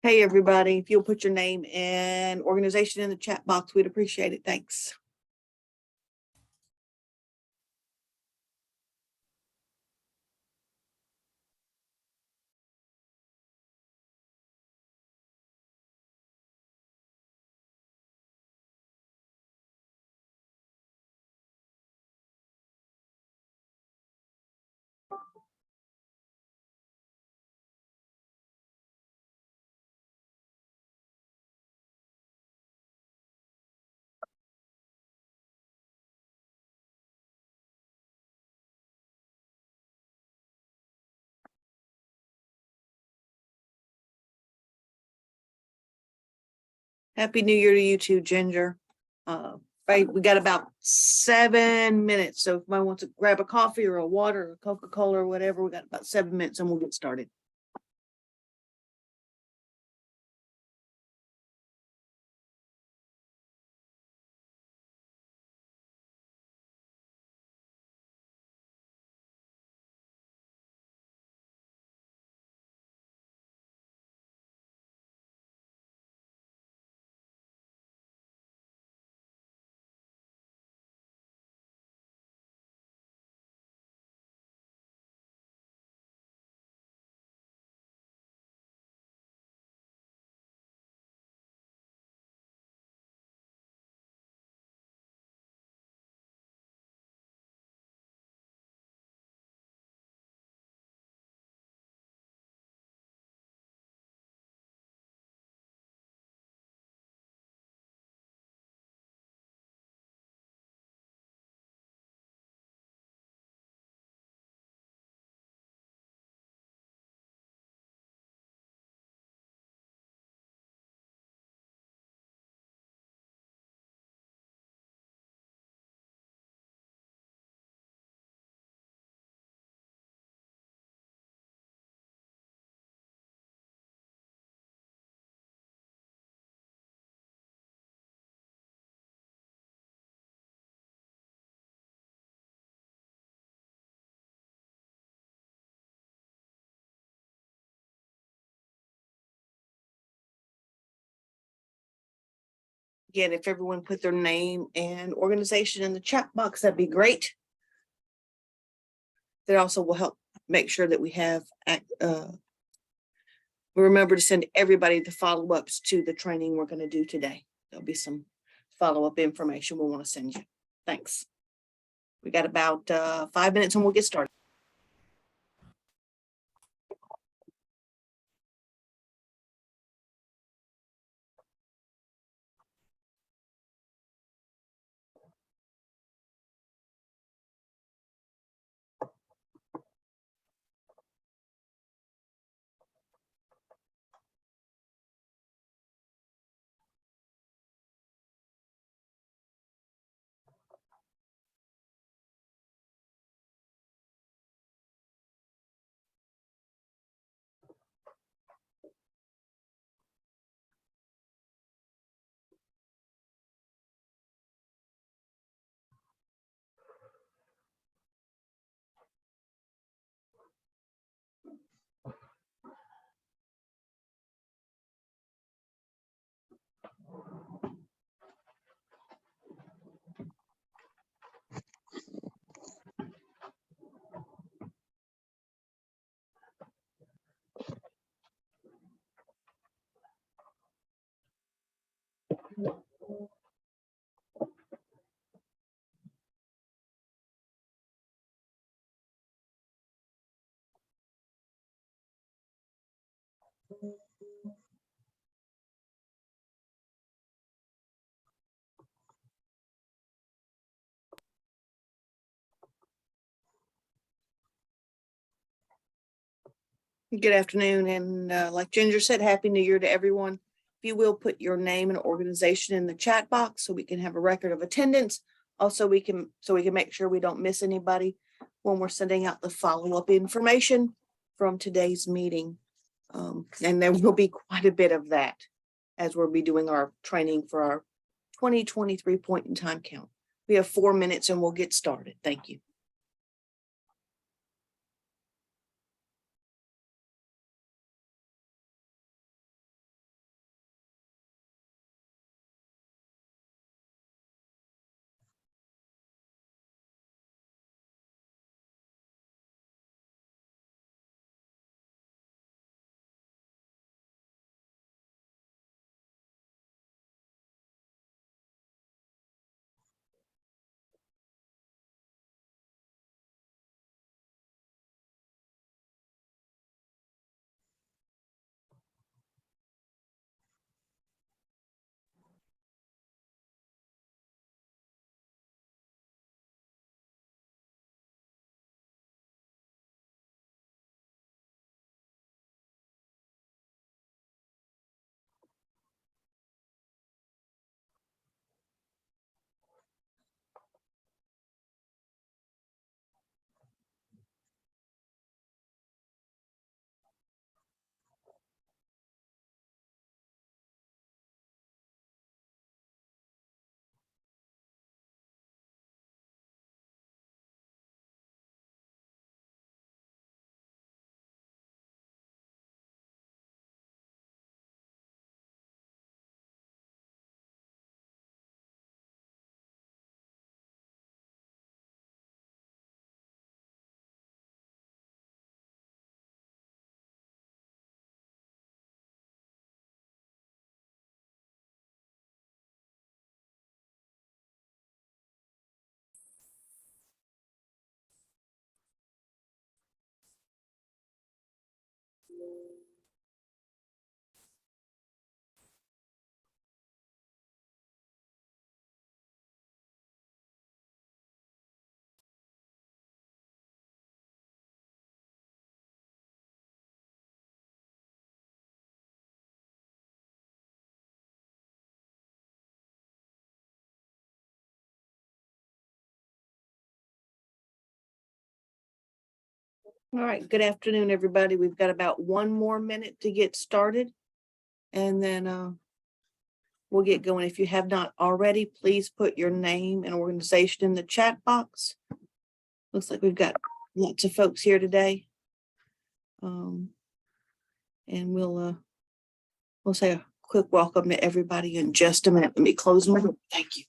Hey, everybody, if you'll put your name and organization in the chat box, we'd appreciate it. Thanks. Happy New Year to you too, Ginger. Right, we got about 7 minutes. So if anyone wants to grab a coffee or a water or Coca-Cola or whatever, we got about 7 minutes and we'll get started. Again, if everyone put their name and organization in the chat box, that'd be great. That also will help make sure that we have we remember to send everybody the follow-ups to the training we're going to do today. There'll be some follow-up information we'll want to send you. Thanks. We got about 5 minutes and we'll get started. Good afternoon, and like Ginger said, Happy New Year to everyone. If you will put your name and organization in the chat box so we can have a record of attendance. Also, we can make sure we don't miss anybody when we're sending out the follow-up information from today's meeting. And there will be quite a bit of that as we'll be doing our training for our 2023 point in time count. We have 4 minutes and we'll get started. Thank you. All right, good afternoon, everybody. We've got about 1 more minute to get started. And then we'll get going. If you have not already, please put your name and organization in the chat box. Looks like we've got lots of folks here today. And we'll say a quick welcome to everybody in just a minute. Let me close my door. Thank you.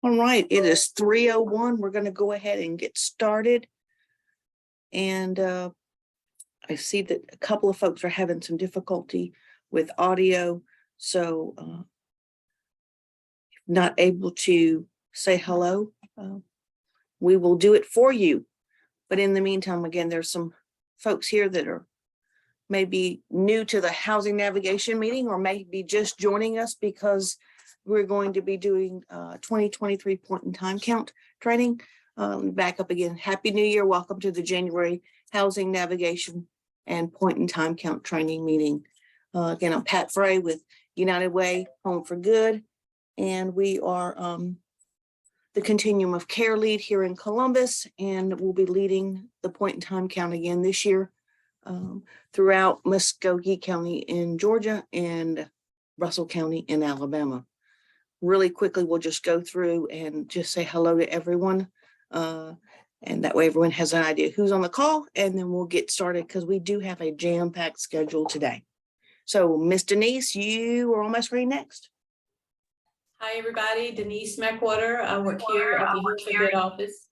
All right, it is 3:01. We're going to go ahead and get started. And I see that a couple of folks are having some difficulty with audio. So if not able to say hello, we will do it for you. But in the meantime, again, there's some folks here that are maybe new to the housing navigation meeting or maybe just joining us because we're going to be doing 2023 point in time count training. Back up again. Happy New Year. Welcome to the January Housing Navigation and Point in Time Count Training Meeting. Again, I'm Pat Frey with United Way Home for Good, and we are the Continuum of Care lead here in Columbus, and we'll be leading the point in time count again this year throughout Muskogee County in Georgia and Russell County in Alabama. Really quickly, we'll just go through and just say hello to everyone. And that way everyone has an idea who's on the call, and then we'll get started because we do have a jam-packed schedule today. So Miss Denise, you are almost ready next. Hi, everybody. Denise Mackwater. I work here at the Home for Good office.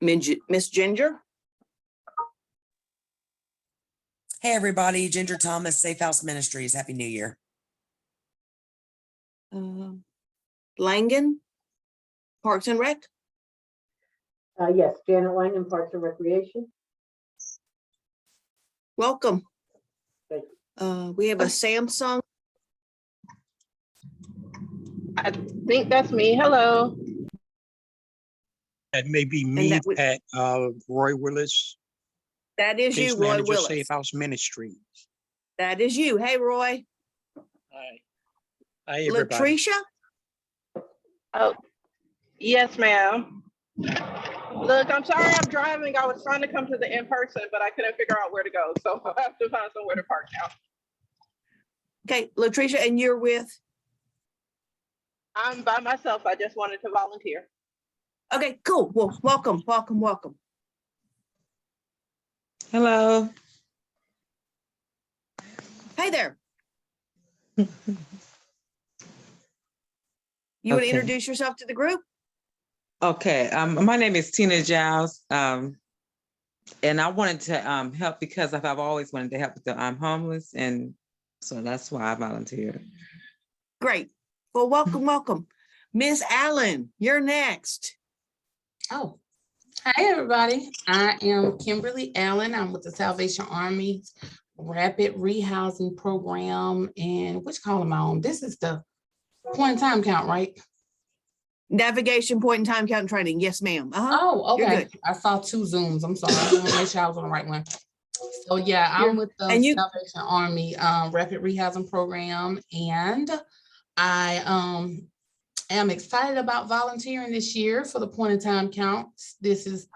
Miss Ginger. Hey, everybody. Ginger Thomas, Safe House Ministries. Happy New Year. Langen, Parks and Rec. Yes, Janet Langen, Parks and Recreation. Welcome. Thank We have a Samsung. I think that's me. Hello. That may be And me, that would- Pat, Roy Willis, That is case you, Roy manager, Willis. Safe House Ministries. That is you. Hey, Roy. Hi. Hi, everybody. Latricia. Oh, yes, ma'am. Look, I'm sorry I'm driving. I was trying to come to the in-person, but I couldn't figure out where to go. So I have to find somewhere to park now. Okay, Latricia, and you're with? I'm by myself. I just wanted to volunteer. Okay, cool. Well, welcome, welcome, welcome. Hello. Hey there. You want to Okay. introduce yourself to the group? Okay. My name is Tina Giles. And I wanted to help because I've always wanted to help with the homeless, and so that's why I volunteered. Great. Well, welcome, welcome. Miss Allen, you're next. Oh, hi, everybody. I am Kimberly Allen. I'm with the Salvation Army's Rapid Rehousing Program. And which column am I on? This is the point in time count, right? Navigation point in time count training. Yes, ma'am. Oh, You're okay. good. I saw two Zooms. I'm sorry. I want to make sure I was on the right one. So yeah, I'm with the and you- Salvation Army Rapid Rehousing Program. And I am excited about volunteering this year for the point in time counts. This is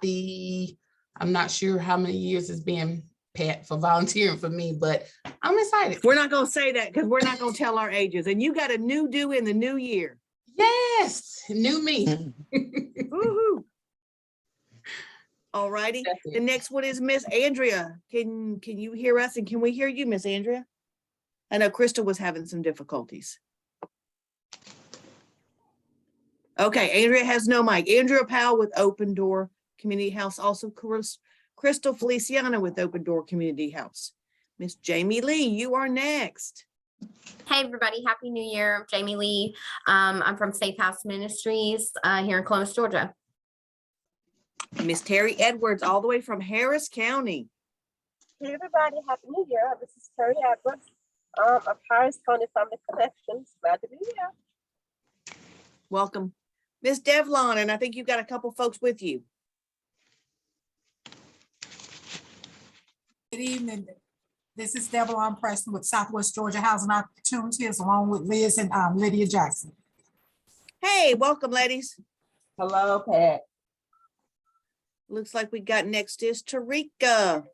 I'm not sure how many years it's been, Pat, for volunteering for me, but I'm excited. We're not going to say that because we're not going to tell our ages. And you got a new due in the new year. Yes, new me. Woohoo. All righty. That's The it. next one is Miss Andrea. Can you hear us and can we hear you, Miss Andrea? I know Krista was having some difficulties. Okay, Andrea has no mic. Andrea Powell with Open Door Community House, also Crystal Feliciano with Open Door Community House. Miss Jamie Lee, you are next. Hey, everybody. Happy New Year. I'm Jamie Lee. I'm from Safe House Ministries here in Columbus, Georgia. Miss Terry Edwards, all the way from Harris County. Hey everybody, Happy New Year. This is Terry Edwards of Harris County Family Connections. Glad to be here. Welcome. Miss Devlon, and I think you've got a couple folks with you. Good evening. This is Devlon Preston with Southwest Georgia Housing Opportunities, along with Liz and Lydia Jackson. Hey, welcome, ladies. Hello, Pat. Looks like we got next is Tarika.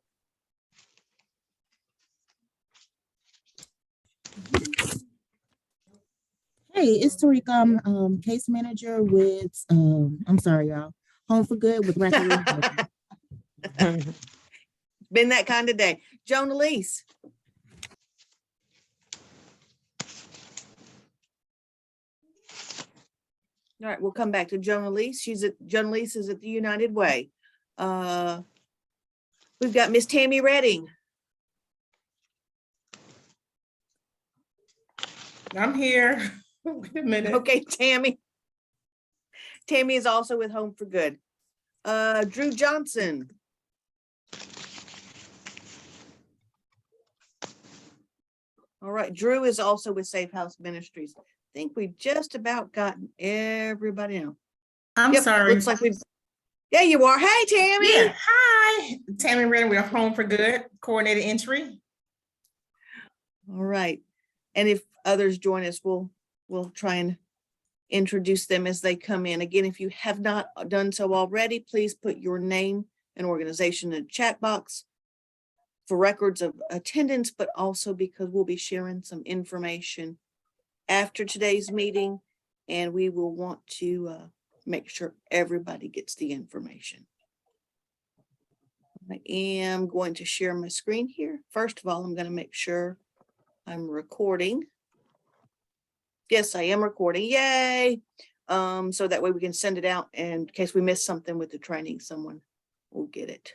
Hey, it's Tarika. I'm case manager with, I'm sorry, y'all, Home for Good with Rapid Rehousing. Been that kind of day. Joan Elise. All right, we'll come back to Joan Elise. Joan Elise is at the United Way. We've got Miss Tammy Redding. I'm here. Wait a minute. Okay, Tammy. Tammy is also with Home for Good. Drew Johnson. All right, Drew is also with Safe House Ministries. I think we just about gotten everybody out. I'm Yep, sorry. looks like we've. Yeah, you are. Hey, Tammy. Yeah, hi. Tammy Redding, we're Home for Good, coordinated entry. All right. And if others join us, we'll try and introduce them as they come in. Again, if you have not done so already, please put your name and organization in the chat box for records of attendance, but also because we'll be sharing some information after today's meeting, and we will want to make sure everybody gets the information. I am going to share my screen here. First of all, I'm going to make sure I'm recording. Yes, I am recording. Yay. So that way we can send it out, and in case we miss something with the training, someone will get it.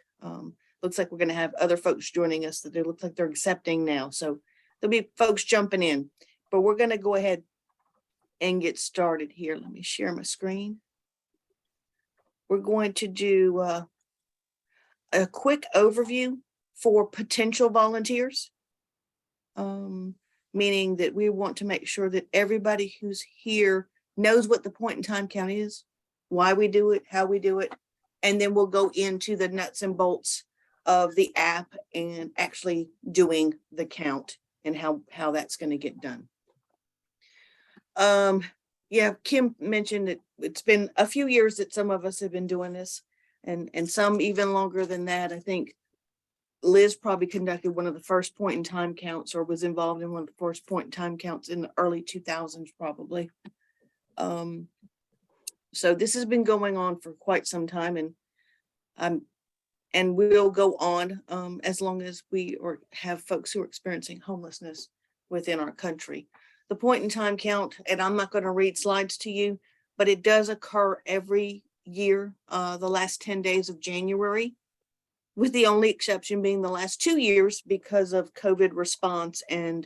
Looks like we're going to have other folks joining us that they look like they're accepting now. So there'll be folks jumping in, but we're going to go ahead and get started here. Let me share my screen. We're going to do a quick overview for potential volunteers, meaning that we want to make sure that everybody who's here knows what the point in time count is, why we do it, how we do it, and then we'll go into the nuts and bolts of the app and actually doing the count and how that's going to get done. Yeah, Kim mentioned that it's been a few years that some of us have been doing this, and some even longer than that. I think Liz probably conducted one of the first point in time counts, or was involved in one of the first point in time counts in the early 2000s, probably. So this has been going on for quite some time, and we'll go on as long as we have folks who are experiencing homelessness within our country. The point in time count, and I'm not going to read slides to you, but it does occur every year, the last 10 days of January, with the only exception being the last 2 years because of COVID response and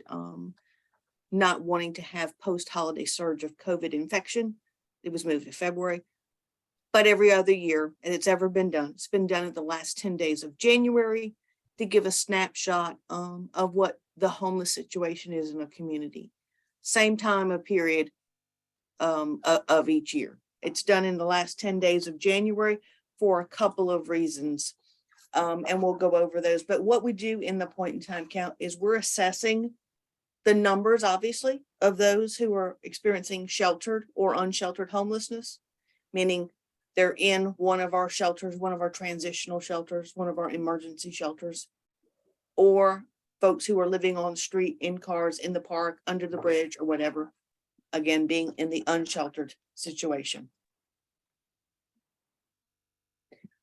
not wanting to have post-holiday surge of COVID infection. It was moved to February. But every other year, and it's ever been done, it's been done at the last 10 days of January to give a snapshot of what the homeless situation is in a community. Same time of period of each year. It's done in the last 10 days of January for a couple of reasons. And we'll go over those. But what we do in the point in time count is we're assessing the numbers, obviously, of those who are experiencing sheltered or unsheltered homelessness, meaning they're in one of our shelters, one of our transitional shelters, one of our emergency shelters, or folks who are living on the street, in cars, in the park, under the bridge, or whatever, again, being in the unsheltered situation.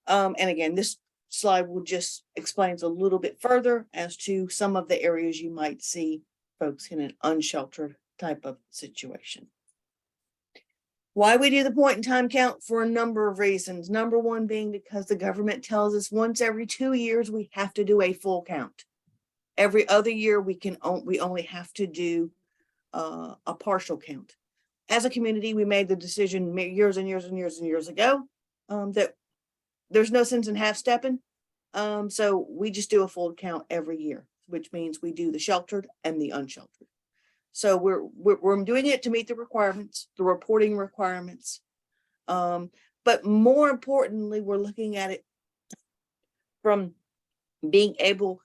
And again, this slide will just explains a little bit further as to some of the areas you might see folks in an unsheltered type of situation. Why we do the point in time count? For a number of reasons. Number one being because the government tells us once every 2 years, we have to do a full count. Every other year, we only have to do a partial count. As a community, we made the decision years and years and years and years ago that there's no sense in half stepping. So we just do a full count every year, which means we do the sheltered and the unsheltered. So we're doing it to meet the requirements, the reporting requirements. But more importantly, we're looking at it from being able,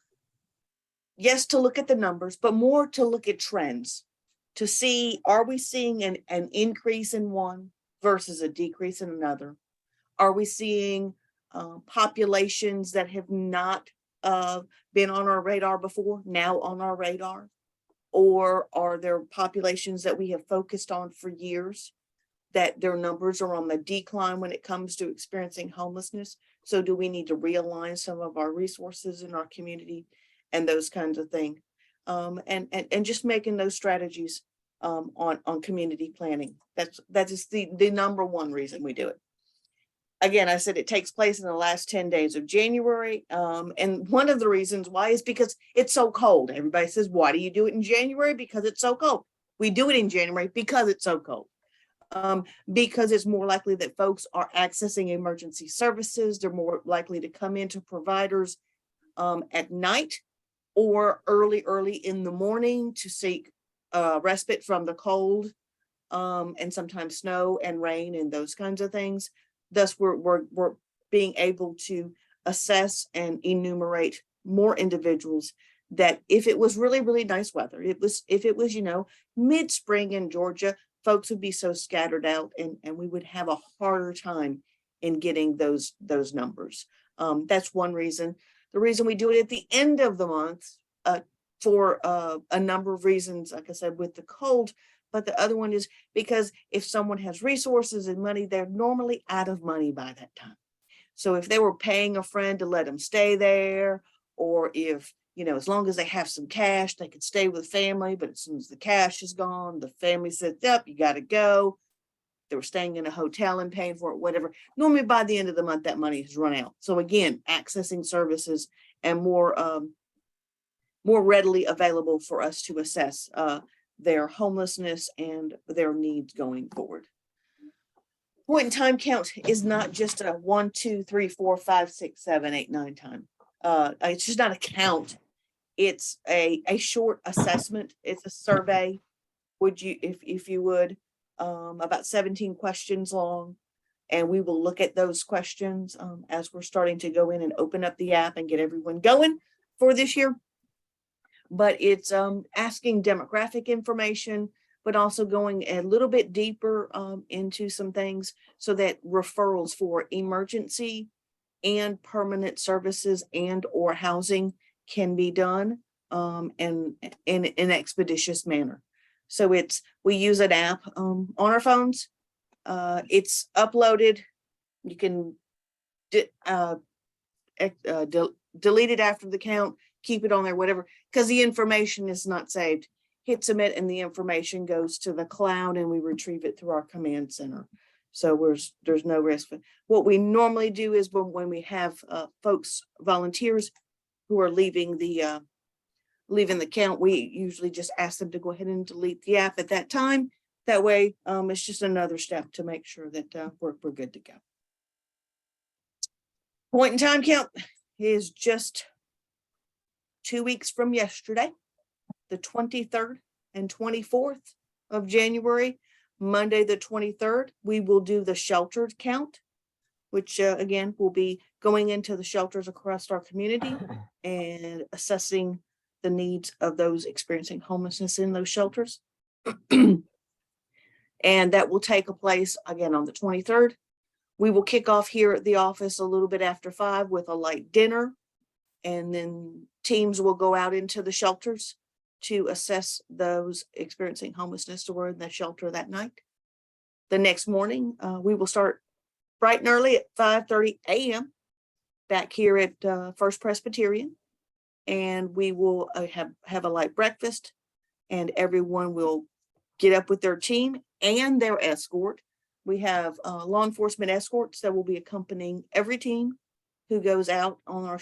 yes, to look at the numbers, but more to look at trends, to see, are we seeing an increase in one versus a decrease in another? Are we seeing populations that have not been on our radar before, now on our radar? Or are there populations that we have focused on for years that their numbers are on the decline when it comes to experiencing homelessness? So do we need to realign some of our resources in our community and those kinds of things? And just making those strategies on community planning. That is the number one reason we do it. Again, I said it takes place in the last 10 days of January. And one of the reasons why is because it's so cold. Everybody says, why do you do it in January? Because it's so cold. We do it in January because it's so cold. Because it's more likely that folks are accessing emergency services. They're more likely to come into providers at night or early in the morning to seek respite from the cold and sometimes snow and rain and those kinds of things. Thus, we're being able to assess and enumerate more individuals that if it was really, really nice weather, if it was, mid-spring in Georgia, folks would be so scattered out and we would have a harder time in getting those numbers. That's one reason. The reason we do it at the end of the month for a number of reasons, like I said, with the cold. But the other one is because if someone has resources and money, they're normally out of money by that time. So if they were paying a friend to let them stay there, or if, as long as they have some cash, they could stay with family, but as soon as the cash is gone, the family says, yep, you got to go. They were staying in a hotel and paying for it, whatever. Normally by the end of the month, that money has run out. So again, accessing services and more readily available for us to assess their homelessness and their needs going forward. Point in time count is not just a 1, 2, 3, 4, 5, 6, 7, 8, 9 time. It's just not a count. It's a short assessment. It's a survey. Would you, if you would, about 17 questions long, and we will look at those questions as we're starting to go in and open up the app and get everyone going for this year. But it's asking demographic information, but also going a little bit deeper into some things so that referrals for emergency and permanent services and or housing can be done and in an expeditious manner. So we use an app on our phones. It's uploaded. You can delete it after the count, keep it on there, whatever, because the information is not saved. Hit submit and the information goes to the cloud and we retrieve it through our command center. So there's no risk. What we normally do is when we have folks, volunteers who are leaving the count, we usually just ask them to go ahead and delete the app at that time. That way, it's just another step to make sure that we're good to go. Point in time count is just 2 weeks from yesterday, the 23rd and 24th of January. Monday, the 23rd, we will do the sheltered count, which again, will be going into the shelters across our community and assessing the needs of those experiencing homelessness in those shelters. And that will take place again on the 23rd. We will kick off here at the office a little bit after 5 with a light dinner. And then teams will go out into the shelters to assess those experiencing homelessness who were in the shelter that night. The next morning, we will start bright and early at 5:30 a.m. back here at First Presbyterian. And we will have a light breakfast, and everyone will get up with their team and their escort We have law enforcement escorts that will be accompanying every team who goes out on our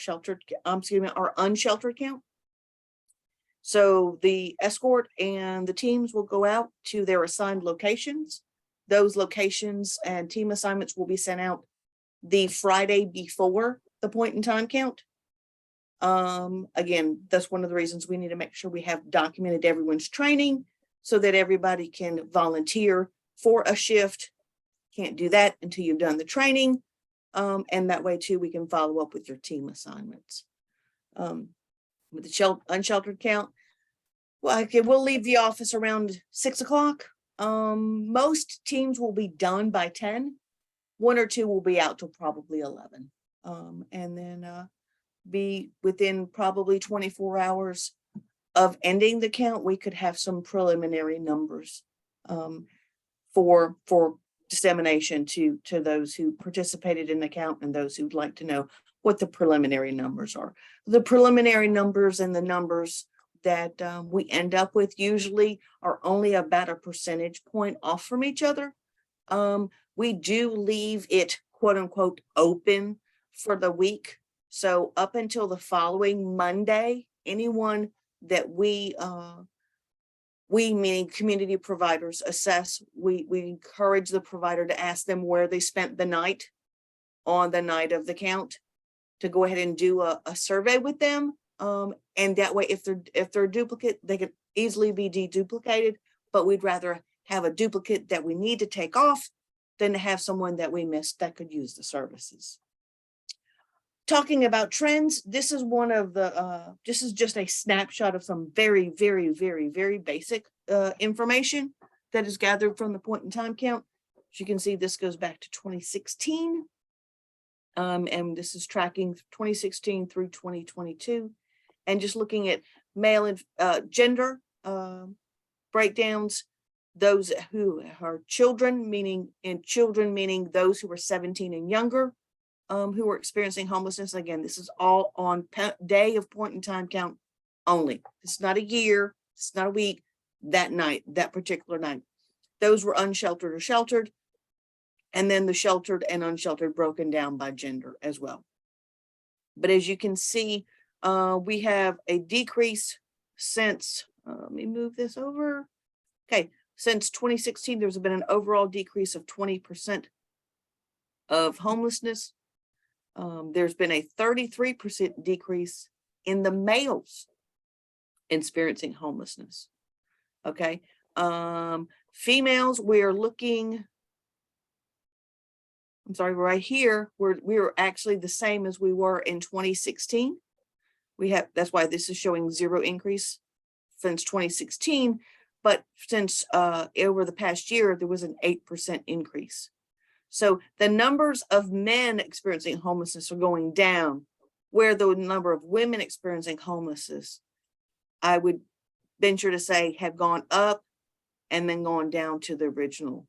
our unsheltered count. So the escort and the teams will go out to their assigned locations. Those locations and team assignments will be sent out the Friday before the point in time count. Again, that's one of the reasons we need to make sure we have documented everyone's training so that everybody can volunteer for a shift. Can't do that until you've done the training. And that way too, we can follow up with your team assignments. With the unsheltered count, well, we'll leave the office around 6 o'clock. Most teams will be done by 10. 1 or 2 will be out till probably 11. And then be within probably 24 hours of ending the count, we could have some preliminary numbers for dissemination to those who participated in the count and those who'd like to know what the preliminary numbers are. The preliminary numbers and the numbers that we end up with usually are only about a percentage point off from each other. We do leave it quote unquote open for the week. So up until the following Monday, anyone that we meaning community providers assess, we encourage the provider to ask them where they spent the night on the night of the count, to go ahead and do a survey with them. And that way, if they're a duplicate, they can easily be deduplicated, but we'd rather have a duplicate that we need to take off than to have someone that we missed that could use the services. Talking about trends, this is one of the, this is just a snapshot of some very, very, very, very basic information that is gathered from the point in time count. As you can see, this goes back to 2016. And this is tracking 2016 through 2022. And just looking at male and gender breakdowns, those who are children, meaning those who are 17 and younger, who are experiencing homelessness. Again, this is all on day of point in time count only. It's not a year, it's not a week, that night, that particular night. Those were unsheltered or sheltered. And then the sheltered and unsheltered broken down by gender as well. But as you can see, we have a decrease since, let me move this over. Okay, since 2016, there's been an overall decrease of 20% of homelessness. There's been a 33% decrease in the males experiencing homelessness. Okay, females, we're looking, I'm sorry, right here, we're actually the same as we were in 2016. That's why this is showing 0 increase since 2016, but since over the past year, there was an 8% increase. So the numbers of men experiencing homelessness are going down, where the number of women experiencing homelessness, I would venture to say, have gone up and then gone down to the original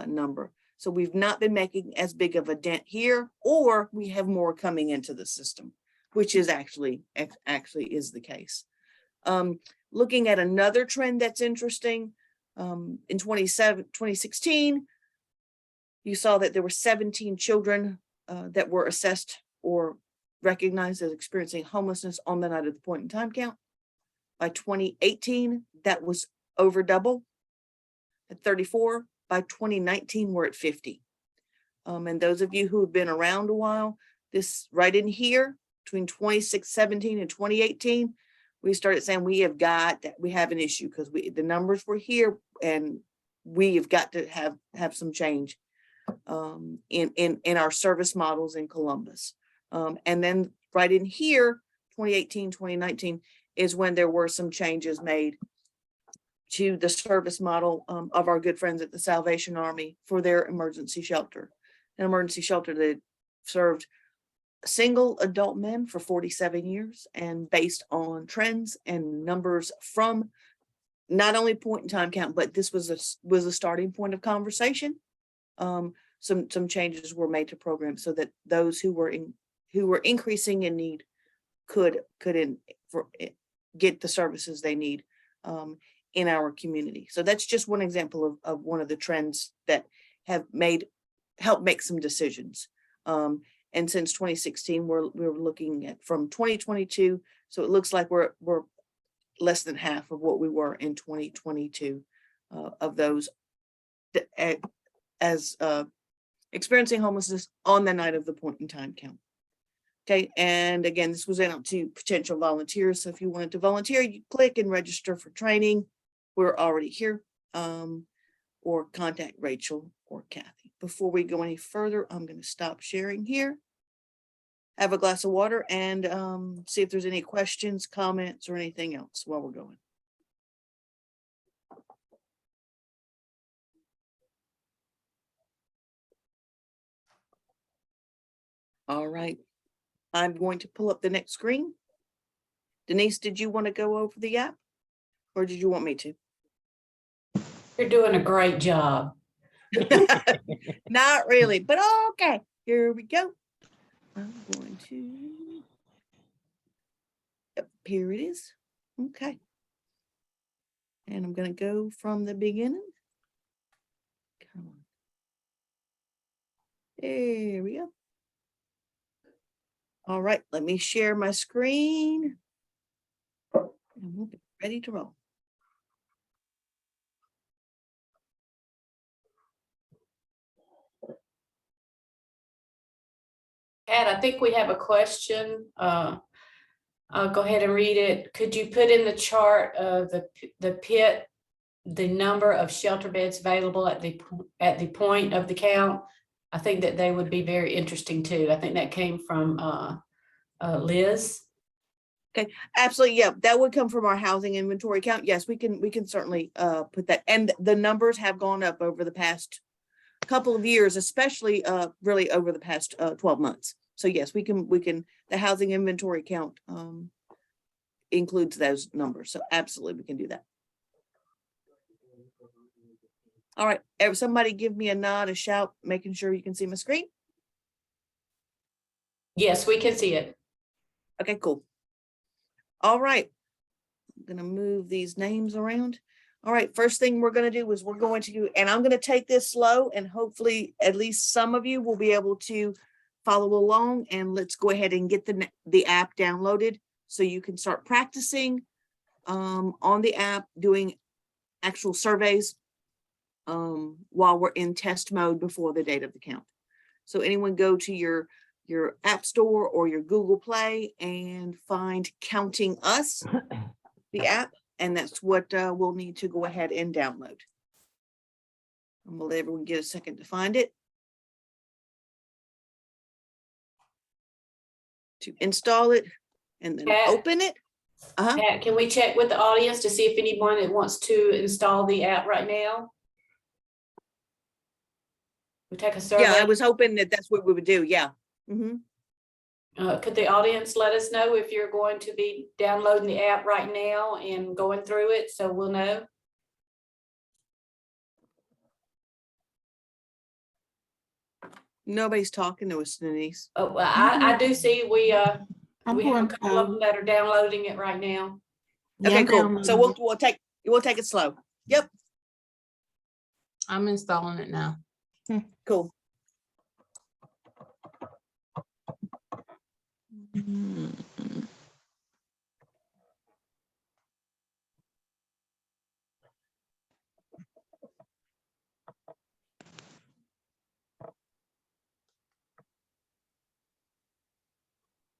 number. So we've not been making as big of a dent here, or we have more coming into the system, which is actually is the case. Looking at another trend that's interesting, in 2016, you saw that there were 17 children that were assessed or recognized as experiencing homelessness on the night of the point in time count. By 2018, that was over double at 34. By 2019, we're at 50. And those of you who have been around a while, this right in here, between 2017 and 2018, we started saying we have an issue because the numbers were here and we have got to have some change in our service models in Columbus. And then right in here, 2018, 2019 is when there were some changes made to the service model of our good friends at the Salvation Army for their emergency shelter. An emergency shelter that served single adult men for 47 years, and based on trends and numbers from not only point in time count, but this was a starting point of conversation. Some changes were made to programs so that those who were increasing in need could get the services they need in our community. So that's just one example of one of the trends that have helped make some decisions. And since 2016, we're looking at from 2022. So it looks like we're less than half of what we were in 2022 of those as experiencing homelessness on the night of the point in time count. Okay, and again, this was out to potential volunteers. So if you wanted to volunteer, you click and register for training. We're already here. Or contact Rachel or Kathy. Before we go any further, I'm going to stop sharing here. Have a glass of water and see if there's any questions, comments, or anything else while we're going. All right, I'm going to pull up the next screen. Denise, did you want to go over the app or did you want me to? You're doing a great job. Not really, but okay, here we go. I'm going to, yep, here it is. Okay. And I'm going to go from the beginning. Come on. There we go. All right, let me share my screen. And we'll be ready to roll. Ed, I think we have a question. I'll go ahead and read it. Could you put in the chart of the pit, the number of shelter beds available at the point of the count? I think that they would be very interesting too. I think that came from Liz. Okay, absolutely. Yeah, that would come from our housing inventory count. Yes, we can certainly put that. And the numbers have gone up over the past couple of years, especially really over the past 12 months. So yes, we can the housing inventory count includes those numbers. So absolutely we can do that. All right, somebody give me a nod, a shout, making sure you can see my screen. Yes, we can see it. Okay, cool. All right, I'm gonna move these names around. All right, first thing we're going to do is we're going to, and I'm going to take this slow and hopefully at least some of you will be able to follow along, and let's go ahead and get the app downloaded so you can start practicing on the app doing actual surveys while we're in test mode before the date of the count. So anyone go to your app store or your Google Play and find Counting Us, the app. And that's what we'll need to go ahead and download. And we'll let everyone get a second to find it. To install it and then Pat, open it. Pat, can we check with the audience to see if anyone that wants to install the app right now? We take a survey. Yeah, I was hoping that that's what we would do. Yeah. Could the audience let us know if you're going to be downloading the app right now and going through it so we'll know? Nobody's talking to us, Denise. Oh, well, I do see we have a going, couple of them that are downloading it right now. Okay, cool. So we'll take it slow. Yep. I'm installing it now. Cool.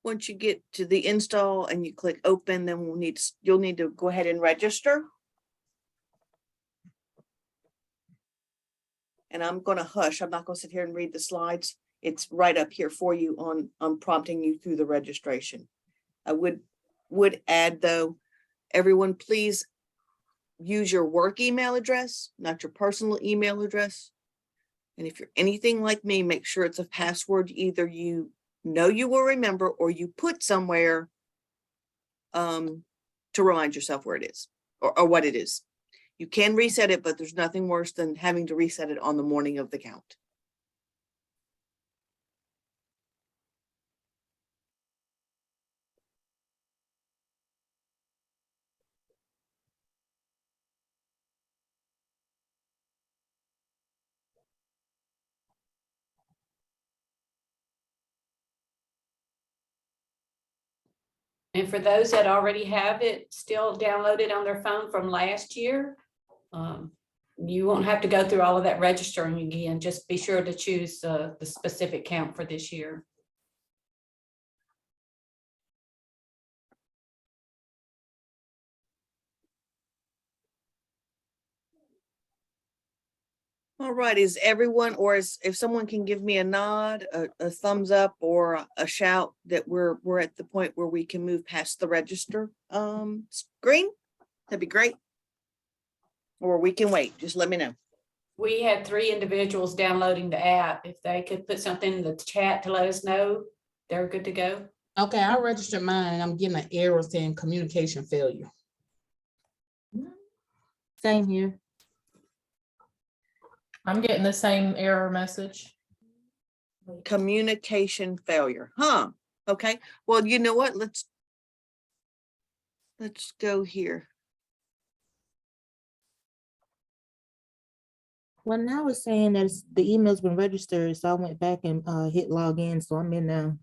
Once you get to the install and you click open, then you'll need to go ahead and register. And I'm going to hush. I'm not going to sit here and read the slides. It's right up here for you on prompting you through the registration. I would add though, everyone please use your work email address, not your personal email address. And if you're anything like me, make sure it's a password either you know you will remember or you put somewhere to remind yourself where it is or what it is. You can reset it, but there's nothing worse than having to reset it on the morning of the count. And for those that already have it still downloaded on their phone from last year, you won't have to go through all of that registering again. Just be sure to choose the specific count for this year. All right, is everyone, or if someone can give me a nod, a thumbs up or a shout that we're at the point where we can move past the register screen, that'd be great. Or we can wait, just let me know. We had 3 individuals downloading the app. If they could put something in the chat to let us know, they're good to go. Okay, I registered mine and I'm getting an error saying communication failure. Same here. I'm getting the same error message. Communication failure, huh? Okay, well, you know what? Let's go here. Well, now it's saying that the email's been registered, so I went back and hit log in, so I'm in now.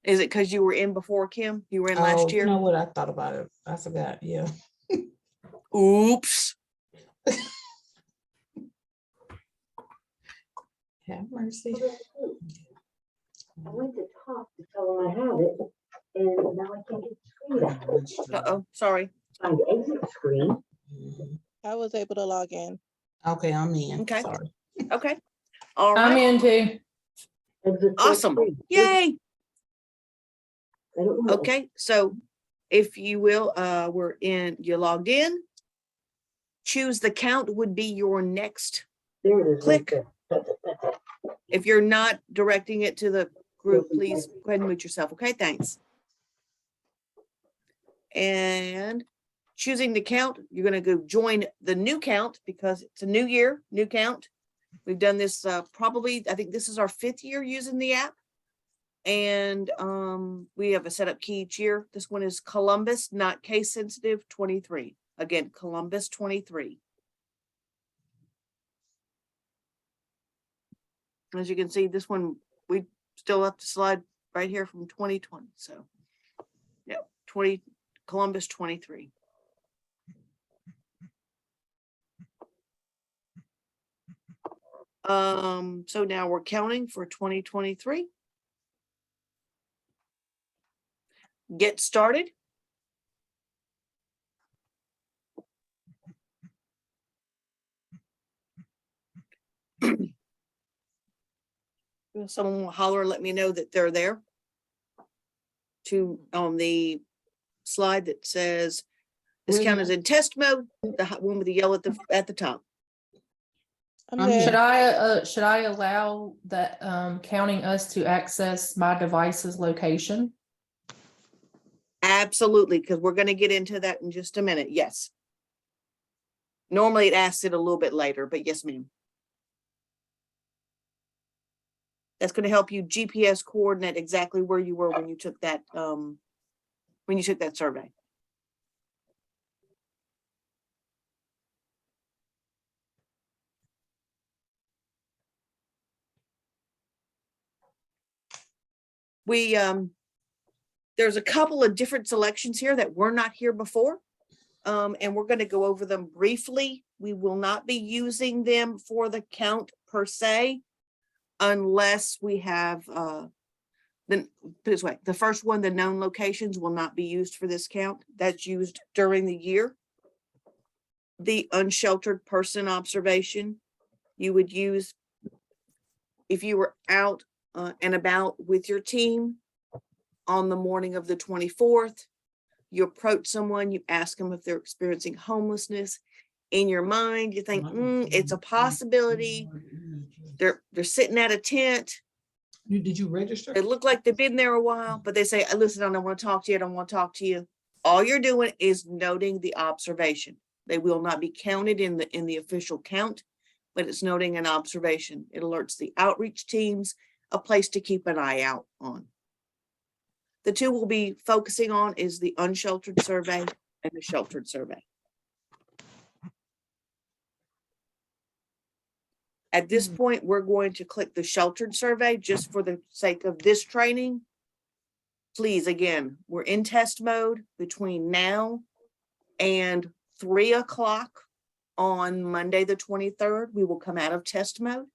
Is it because you were in before, Kim? You were in Oh, last you year? know what? I thought about it. I forgot, yeah. Oops. Have mercy. I went to talk to tell them I had it, and now I can't get the screen. Uh-oh, sorry. Find the exit screen. I was able to log in. Okay, I'm in. Okay. Sorry. Okay. All I'm right. in too. Exit Awesome. screen. Yay. I don't know. Okay, so if you will, you logged in. Choose the count would be your next There it is. right click. there. That's it. If you're not directing it to the group, please go ahead and mute yourself. Okay, thanks. And choosing the count, you're going to go join the new count because it's a new year, new count. We've done this probably, I think this is our 5th year using the app. And we have a setup key each year. This one is Columbus, not case sensitive 23. Again, Columbus 23. As you can see, this one, we still have to slide right here from 2020. So yeah, Columbus 23. So now we're counting for 2023. Get started. Someone will holler, let me know that they're there. On the slide that says this count is in test mode, the one with the yellow at the top. Should I allow that counting us to access my device's location? Absolutely, because we're going to get into that in just a minute. Yes. Normally it asks it a little bit later, but yes, ma'am. That's going to help you GPS coordinate exactly where you were when you took that survey. There's a couple of different selections here that were not here before. And we're going to go over them briefly. We will not be using them for the count per se, unless we have, put this way, the first one, the known locations will not be used for this count. That's used during the year. The unsheltered person observation, you would use if you were out and about with your team on the morning of the 24th. You approach someone, you ask them if they're experiencing homelessness. In your mind, you think, it's a possibility. They're sitting at a tent. Did you register? They look like they've been there a while, but they say, listen, I don't want to talk to you. I don't want to talk to you. All you're doing is noting the observation. They will not be counted in the official count, but it's noting an observation. It alerts the outreach teams a place to keep an eye out on. The two we'll be focusing on is the unsheltered survey and the sheltered survey. At this point, we're going to click the sheltered survey just for the sake of this training. please, again, we're in test mode between now and 3 o'clock on Monday, the 23rd. We will come out of test mode.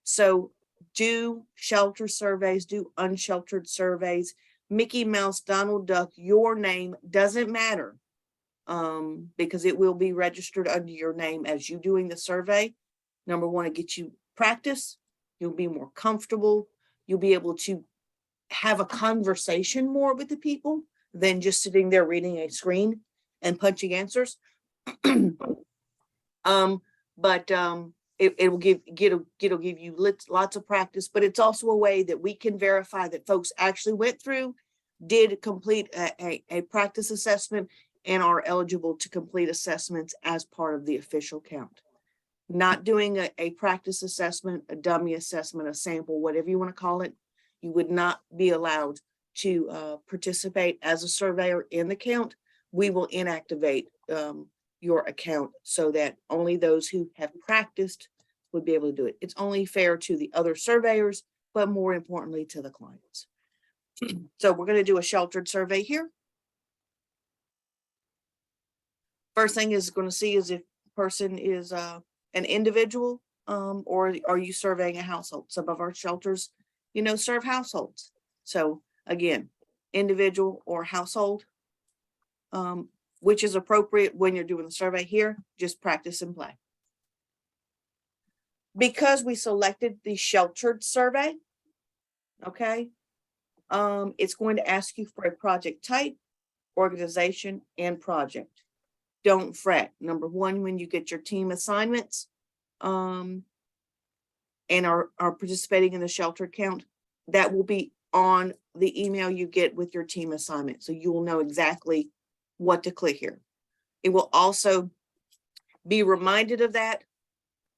So do shelter surveys, do unsheltered surveys. Mickey Mouse, Donald Duck, your name doesn't matter. Because it will be registered under your name as you doing the survey. Number one, it gets you practice. You'll be more comfortable. You'll be able to have a conversation more with the people than just sitting there reading a screen and punching answers. It will give you lots of practice, but it's also a way that we can verify that folks actually went through, did complete a practice assessment, and are eligible to complete assessments as part of the official count. Not doing a practice assessment, a dummy assessment, a sample, whatever you want to call it, you would not be allowed to participate as a surveyor in the count. We will inactivate your account so that only those who have practiced would be able to do it. It's only fair to the other surveyors, but more importantly to the clients. So we're going to do a sheltered survey here. First thing is going to see is if person is an individual or are you surveying a household? Some of our shelters, serve households. So again, individual or household, which is appropriate when you're doing the survey here, just practice and play. Because we selected the sheltered survey, okay, it's going to ask you for a project type, organization, and project. Don't fret. Number one, when you get your team assignments and are participating in the shelter count, that will be on the email you get with your team assignment. So you will know exactly what to click here. It will also be reminded of that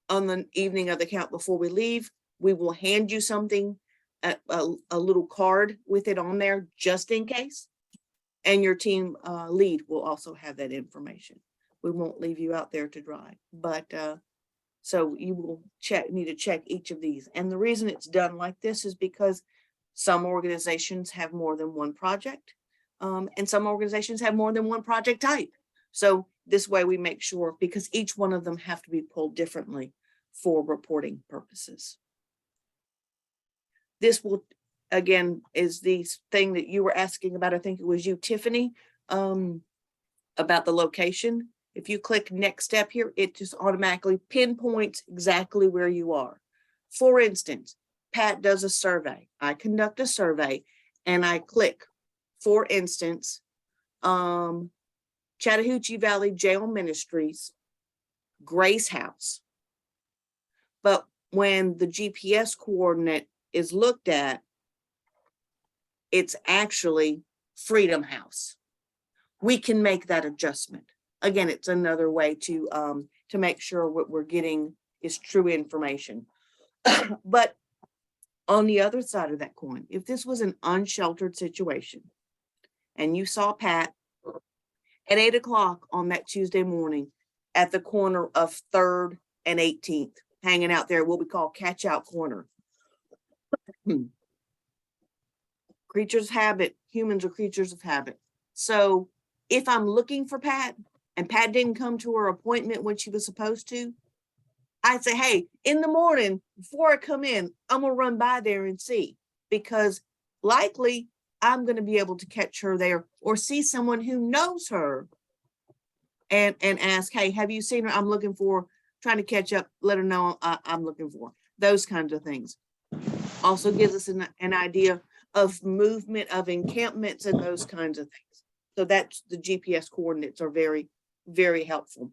on the evening of the count before we leave. We will hand you something, a little card with it on there just in case. And your team lead will also have that information. We won't leave you out there to dry, but so you will need to check each of these. And the reason it's done like this is because some organizations have more than one project, and some organizations have more than one project type. So this way we make sure, because each one of them have to be pulled differently for reporting purposes. This will, again, is the thing that you were asking about. I think it was you, Tiffany, about the location. If you click next step here, it just automatically pinpoints exactly where you are. For instance, Pat does a survey. I conduct a survey and I click, for instance, Chattahoochee Valley Jail Ministries, Grace House. But when the GPS coordinate is looked at, it's actually Freedom House. We can make that adjustment. Again, it's another way to make sure what we're getting is true information. But on the other side of that coin, if this was an unsheltered situation and you saw Pat at 8 o'clock on that Tuesday morning at the corner of 3rd and 18th, hanging out there, what we call catch out corner. Creatures of habit, humans are creatures of habit. So if I'm looking for Pat and Pat didn't come to her appointment when she was supposed to, I'd say, hey, in the morning, before I come in, I'm gonna run by there and see, because likely I'm gonna be able to catch her there or see someone who knows her and ask, hey, have you seen her? I'm looking for, trying to catch up, let her know I'm looking for. Those kinds of things. Also gives us an idea of movement of encampments and those kinds of things. So that's the GPS coordinates are very, very helpful.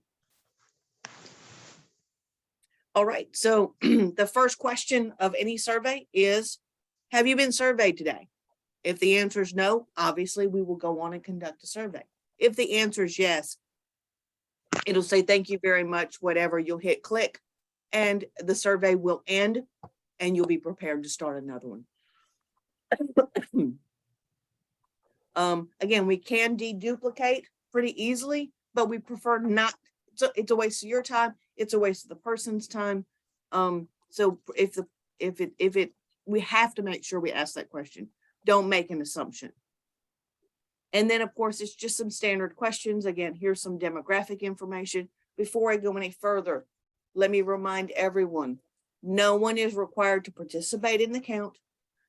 All right, so the first question of any survey is, have you been surveyed today? If the answer is no, obviously we will go on and conduct a survey. If the answer is yes, it'll say, thank you very much, whatever, you'll hit click and the survey will end and you'll be prepared to start another one. Again, we can deduplicate pretty easily, but we prefer not. It's a waste of your time. It's a waste of the person's time. So if it we have to make sure we ask that question. Don't make an assumption. And then, of course, it's just some standard questions. Again, here's some demographic information. Before I go any further, let me remind everyone, no one is required to participate in the count.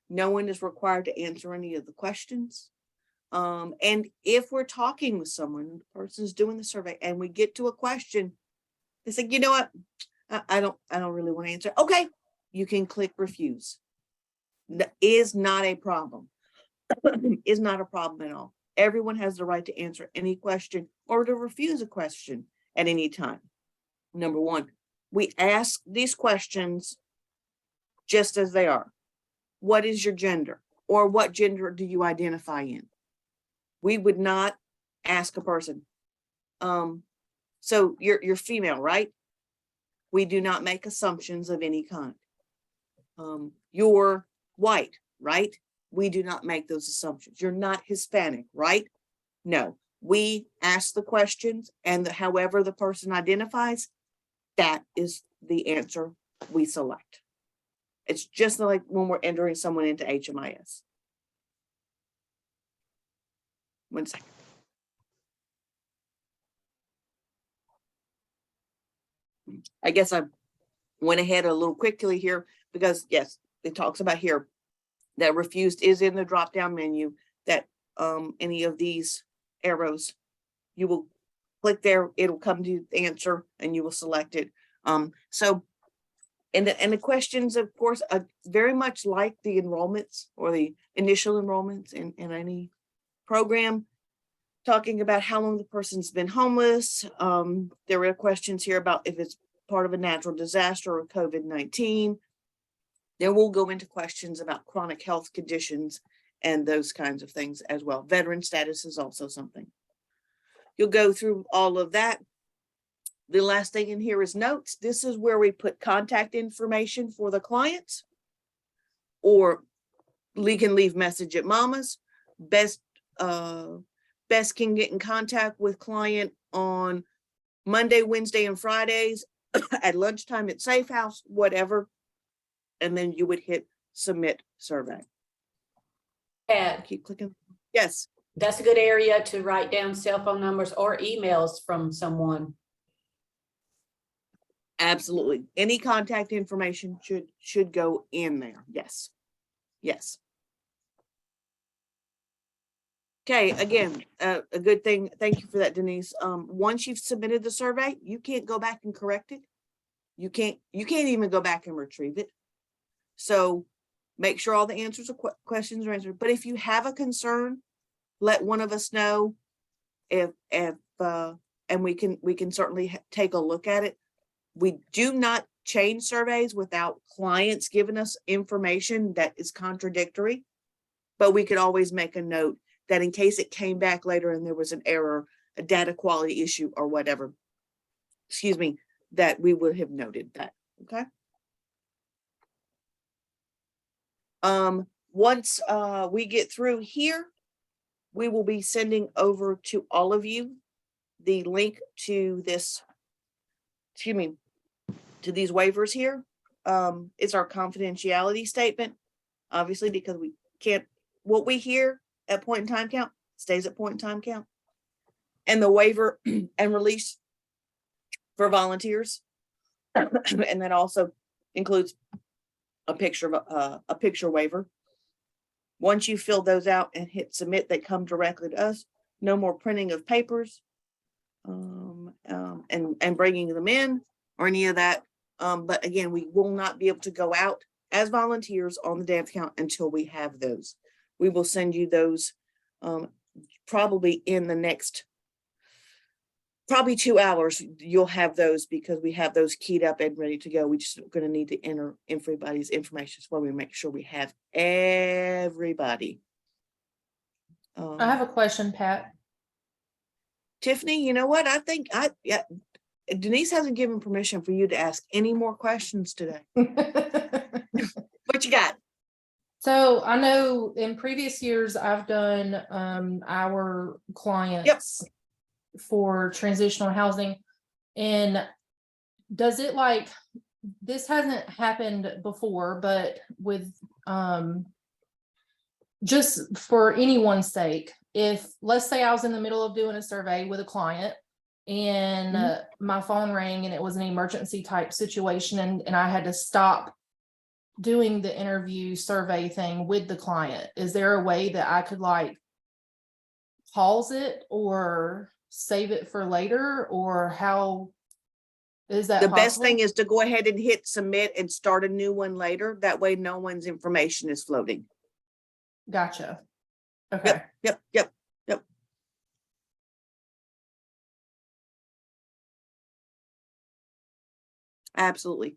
No one is required to answer any of the questions. And if we're talking with someone, the person's doing the survey, and we get to a question, they say, you know what? I don't really want to answer. Okay, you can click refuse. Is not a problem. Is not a problem at all. Everyone has the right to answer any question or to refuse a question at any time. Number one, we ask these questions just as they are. What is your gender? Or what gender do you identify in? We would not ask a person, so you're female, right? We do not make assumptions of any kind. You're white, right? We do not make those assumptions. You're not Hispanic, right? No, we ask the questions, and however the person identifies, that is the answer we select. It's just like when we're entering someone into HMIS. 1 second. I guess I went ahead a little quickly here because yes, it talks about here that refused is in the drop-down menu, that any of these arrows, you will click there, it'll come to the answer and you will select it. So and the questions, of course, are very much like the enrollments or the initial enrollments in any program, talking about how long the person's been homeless. There are questions here about if it's part of a natural disaster or COVID-19. Then we'll go into questions about chronic health conditions and those kinds of things as well. Veteran status is also something. You'll go through all of that. The last thing in here is notes. This is where we put contact information for the clients, or we can leave message at mama's. Best can get in contact with client on Monday, Wednesday, and Fridays at lunchtime at Safe House, whatever. And then you would hit submit survey. Pat, Keep clicking. Yes. that's a good area to write down cell phone numbers or emails from someone. Absolutely. Any contact information should go in there. Yes. Yes. Okay, again, a good thing. Thank you for that, Denise. Once you've submitted the survey, you can't go back and correct it. You can't even go back and retrieve it. So make sure all the answers are questions are answered. But if you have a concern, let one of us know and we can certainly take a look at it. We do not change surveys without clients giving us information that is contradictory, but we could always make a note that in case it came back later and there was an error, a data quality issue or whatever, excuse me, that we would have noted that, okay? Once we get through here, we will be sending over to all of you the link to this, excuse me, to these waivers here. It's our confidentiality statement, obviously, because we can't, what we hear at point in time count stays at point in time count. And the waiver and release for volunteers. And that also includes a picture waiver. Once you fill those out and hit submit, they come directly to us. No more printing of papers and bringing them in or any of that. But again, we will not be able to go out as volunteers on the day of count until we have those. We will send you those probably in the next, probably 2 hours. You'll have those because we have those keyed up and ready to go. We just going to need to enter everybody's information so we make sure we have everybody. I have a question, Pat. Tiffany, you know what? I think Denise hasn't given permission for you to ask any more questions today. What you got? So I know in previous years, I've done our clients for transitional housing. And does it, like, this hasn't happened before, but with just for anyone's sake, if, let's say I was in the middle of doing a survey with a client and my phone rang and it was an emergency type situation and I had to stop doing the interview survey thing with the client, is there a way that I could like pause it or save it for later, or how is that The best thing possible? is to go ahead and hit submit and start a new one later. That way no one's information is floating. Gotcha. Okay. Yep. Absolutely.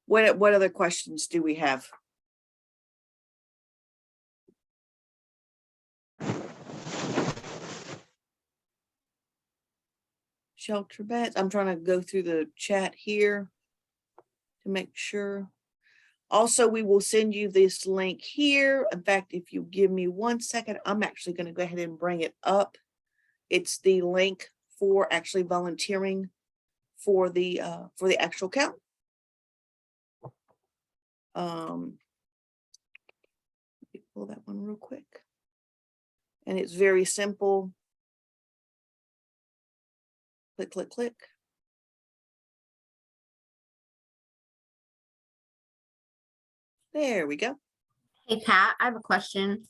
What other questions do we have? Shelter beds. I'm trying to go through the chat here to make sure. Also, we will send you this link here. In fact, if you give me 1 second, I'm actually going to go ahead and bring it up. It's the link for actually volunteering for the actual count. Let me pull that one real quick. And it's very simple. Click, click, click. There we go. Hey, Pat, I have a question.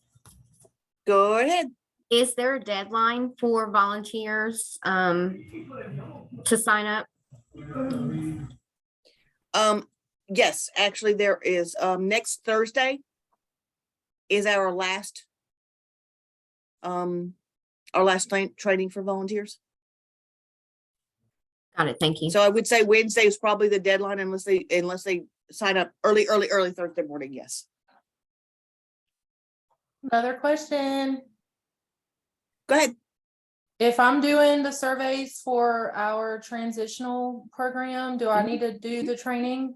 Go ahead. Is there a deadline for volunteers to sign up? Yes, actually there is. Next Thursday is our last training for volunteers. Got it. Thank you. So I would say Wednesday is probably the deadline unless they sign up early Thursday morning. Yes. Another question. Go ahead. If I'm doing the surveys for our transitional program, do I need to do the training?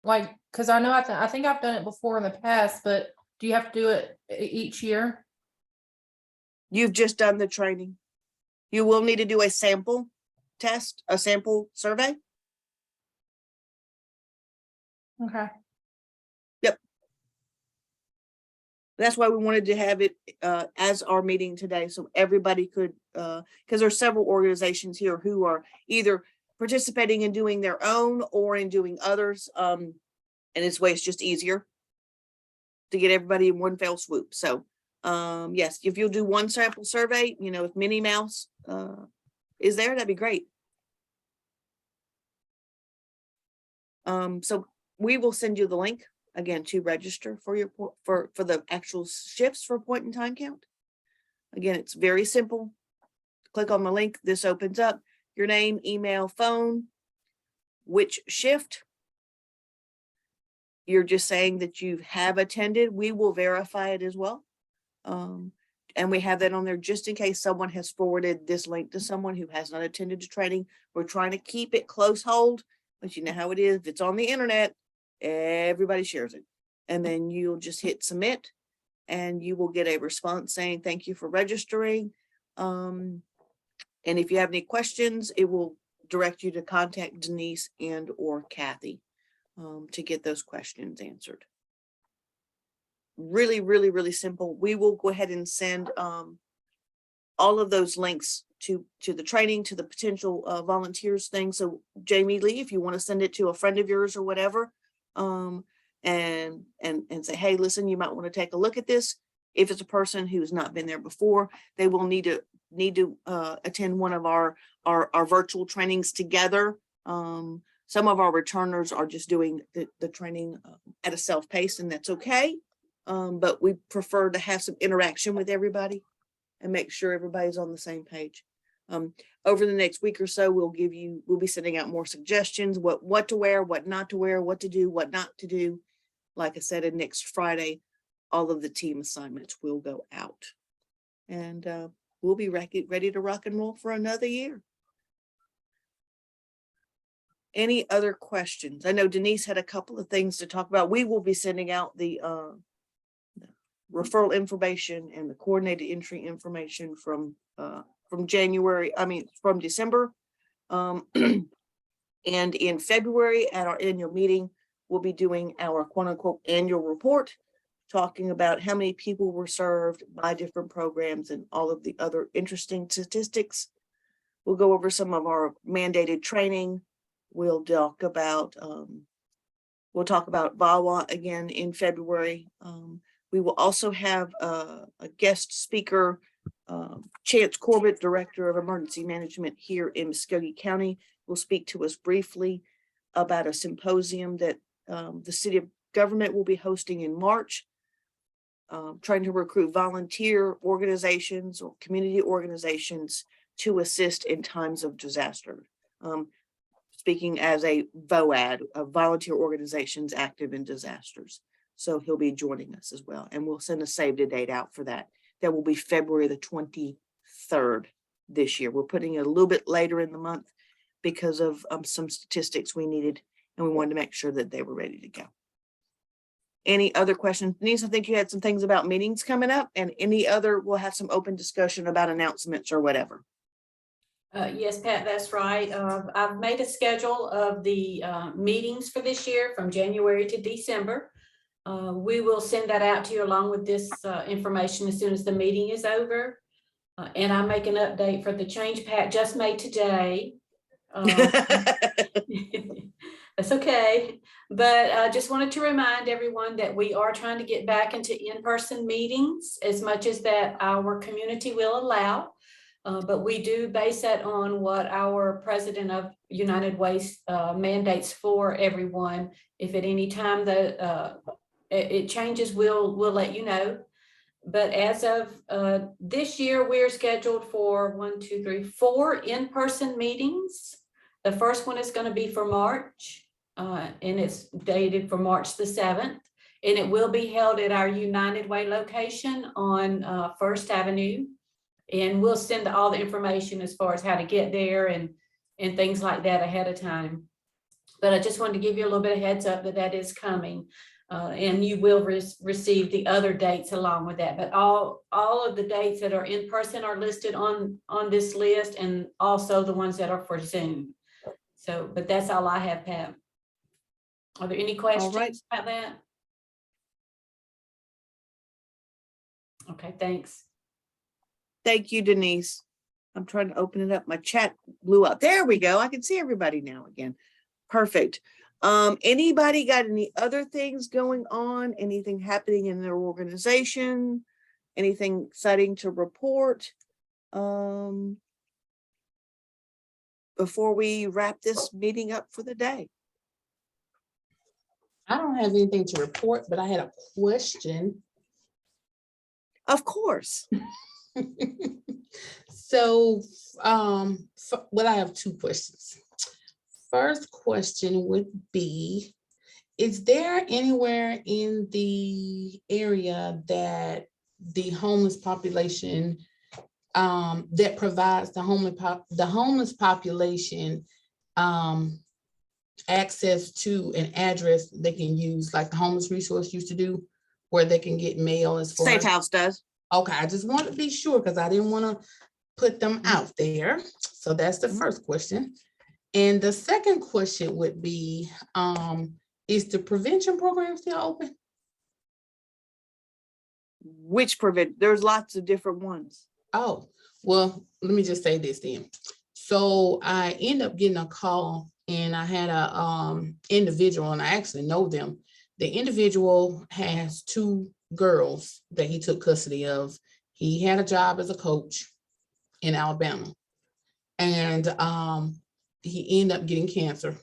Like, cause I know I think I've done it before in the past, but do you have to do it each year? You've just done the training. You will need to do a sample test, a sample survey. Okay. Yep. That's why we wanted to have it as our meeting today, so everybody could, because there's several organizations here who are either participating in doing their own or in doing others. And this way it's just easier to get everybody in one fell swoop. So yes, if you'll do one sample survey, if Minnie Mouse is there, that'd be great. So we will send you the link again to register for your for the actual shifts for point in time count. Again, it's very simple. Click on the link. This opens up your name, email, phone, which shift. You're just saying that you have attended. We will verify it as well. And we have that on there just in case someone has forwarded this link to someone who has not attended the training. We're trying to keep it close hold, but you know how it is. If it's on the internet, everybody shares it. And then you'll just hit submit and you will get a response saying, thank you for registering. And if you have any questions, it will direct you to contact Denise and or Kathy to get those questions answered. Really, really, really simple. We will go ahead and send all of those links to the training, to the potential volunteers thing. So Jamie Lee, if you want to send it to a friend of yours or whatever, and say, hey, listen, you might want to take a look at this. If it's a person who's not been there before, they will need to attend one of our virtual trainings together. Some of our returners are just doing the training at a self-pace, and that's okay. But we prefer to have some interaction with everybody and make sure everybody's on the same page. Over the next week or so, we'll be sending out more suggestions, what to wear, what not to wear, what to do, what not to do. Like I said, and next Friday, all of the team assignments will go out. And we'll be ready to rock and roll for another year. Any other questions? I know Denise had a couple of things to talk about. We will be sending out the referral information and the coordinated entry information from December. And in February at our annual meeting, we'll be doing our quote unquote annual report, talking about how many people were served by different programs and all of the other interesting statistics. We'll go over some of our mandated training. We'll talk about VAWA again in February. We will also have a guest speaker, Chance Corbett, Director of Emergency Management here in Muskogee County, will speak to us briefly about a symposium that the city of government will be hosting in March, trying to recruit volunteer organizations or community organizations to assist in times of disaster. Speaking as a VOAD, of volunteer organizations active in disasters. So he'll be joining us as well. And we'll send a save the date out for that. That will be February the 23rd this year. We're putting it a little bit later in the month because of some statistics we needed, and we wanted to make sure that they were ready to go. Any other questions? Denise, I think you had some things about meetings coming up, and any other, we'll have some open discussion about announcements or whatever. Yes, Pat, that's right. I've made a schedule of the meetings for this year from January to December. We will send that out to you along with this information as soon as the meeting is over. And I make an update for the change Pat just made today. That's okay. But I just wanted to remind everyone that we are trying to get back into in-person meetings as much as that our community will allow. But we do base that on what our president of United Way mandates for everyone. If at any time that it changes, we'll let you know. But as of this year, we're scheduled for 4 in-person meetings. The first one is going to be for March, and it's dated for March the 7th. And it will be held at our United Way location on First Avenue. And we'll send all the information as far as how to get there and things like that ahead of time. But I just wanted to give you a little bit of heads up that that is coming. And you will receive the other dates along with that. But all of the dates that are in person are listed on this list, and also the ones that are for Zoom. So, but that's all I have, Pat. Are there any questions about that? Okay, thanks. Thank you, Denise. I'm trying to open it up. My chat blew up. There we go. I can see everybody now again. Perfect. Anybody got any other things going on? Anything happening in their organization? Anything exciting to report? Before we wrap this meeting up for the day. I don't have anything to report, but I had a question. Of course. So, well, I have two questions. First question would be, is there anywhere in the area that the homeless population that provides the homeless population access to an address they can use, like the homeless resource used to do, where they can get mail as far Safe House does. Okay, I just want to be sure because I didn't want to put them out there. So that's the first question. And the second question would be, is the prevention program still open? Which prevent? There's lots of different ones. Oh, well, let me just say this then. So I ended up getting a call, and I had a individual, and I actually know them. The individual has 2 girls that he took custody of. He had a job as a coach in Alabama, and he ended up getting cancer,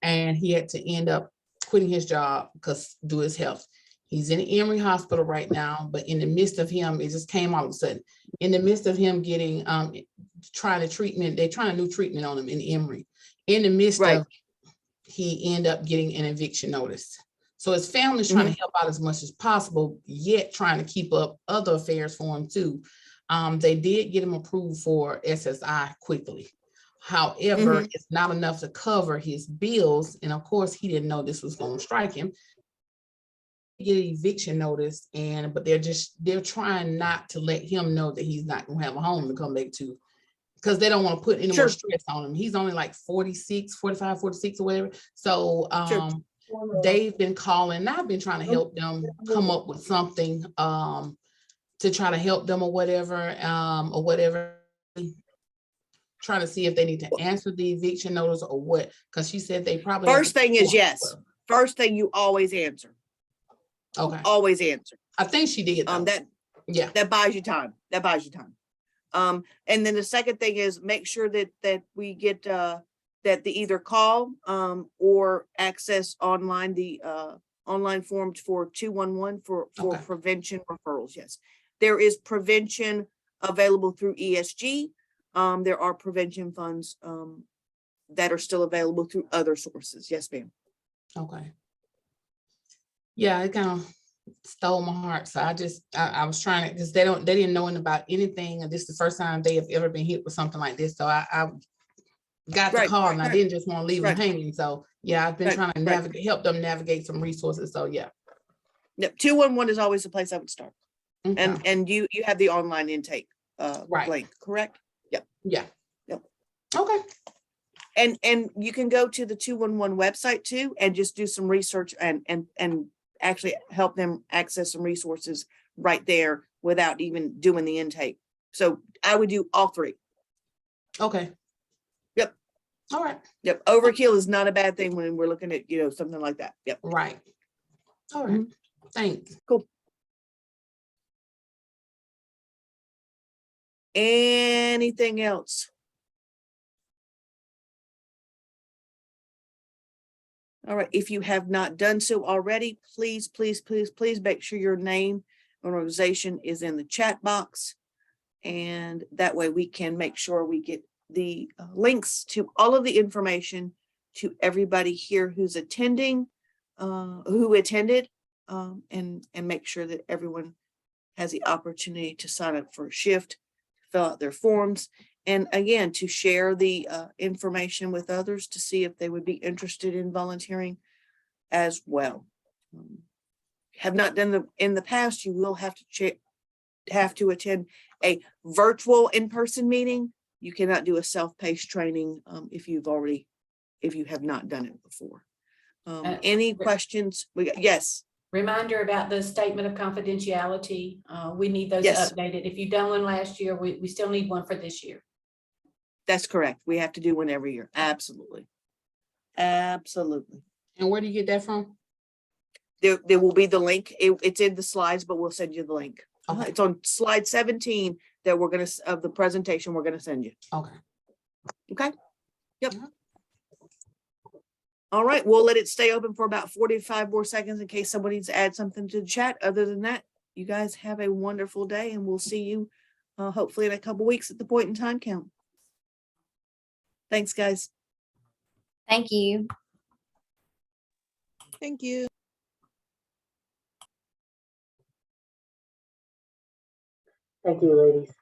and he had to end up quitting his job because due to his health. He's in Emory Hospital right now, but in the midst of him, it just came all of a sudden. In the midst of him getting trying to treatment, they're trying a new treatment on him in Emory. In the midst of, he ended up getting an eviction notice. So his family's trying to help out as much as possible, yet trying to keep up other affairs for him too. They did get him approved for SSI quickly. However, it's not enough to cover his bills. And of course, he didn't know this was going to strike him. Get an eviction notice, but they're trying not to let him know that he's not going to have a home to come back to, because they don't want to put any more stress on him. He's only like 45, 46 or whatever. So they've been calling, and I've been trying to help them come up with something to try to help them or whatever, trying to see if they need to answer the eviction notice or what, because she said they probably. have First to- thing is yes. First thing you always answer. Okay, Always answer. I think she did. though. Yeah. That buys you time. That buys you time. And then the second thing is make sure that we get that they either call or access online the online forms for 211 for Okay. prevention referrals. Yes. There is prevention available through ESG. There are prevention funds that are still available through other sources. Yes, ma'am. Okay. Yeah, it kind of stole my heart. So I was trying to, because they didn't know about anything. And this is the first time they have ever been hit with something like this. So I got the Right, call and I right. didn't just want to leave them Right. hanging. So yeah, I've been Right, trying to right. navigate, help them navigate some resources. So yeah. Yep. 211 is always the place I would start. Okay. And you have the online intake Right. link, correct? Yep. Yeah. Yep. Okay. And you can go to the 211 website too and just do some research and actually help them access some resources right there without even doing the intake. So I would do all three. Okay. Yep. All right. Yep. Overkill is not a bad thing when we're looking at, something like that. Yep. Right. All right. Thanks. Cool. Anything else? All right, if you have not done so already, please, please, please, please make sure your name and organization is in the chat box. And that way we can make sure we get the links to all of the information to everybody here who's attending, who attended, and make sure that everyone has the opportunity to sign up for a shift, fill out their forms, and again, to share the information with others to see if they would be interested in volunteering as well. Have not done in the past, you will have to attend a virtual in-person meeting. You cannot do a self-paced training if you have not done it before. Any questions? Yes. Reminder about the statement of confidentiality. We need those Yes. updated. If you've done one last year, we still need one for this year. That's correct. We have to do one every year. Absolutely. Absolutely. And where do you get that from? There will be the link. It's in the slides, but we'll send you the link. Okay. It's on slide 17 that of the presentation we're gonna send you. Okay. Okay? Yep. All right, we'll let it stay open for about 45 more seconds in case somebody needs to add something to the chat. Other than that, you guys have a wonderful day and we'll see you hopefully in a couple weeks at the point in time count. Thanks, guys. Thank you. Thank you. Thank you, ladies.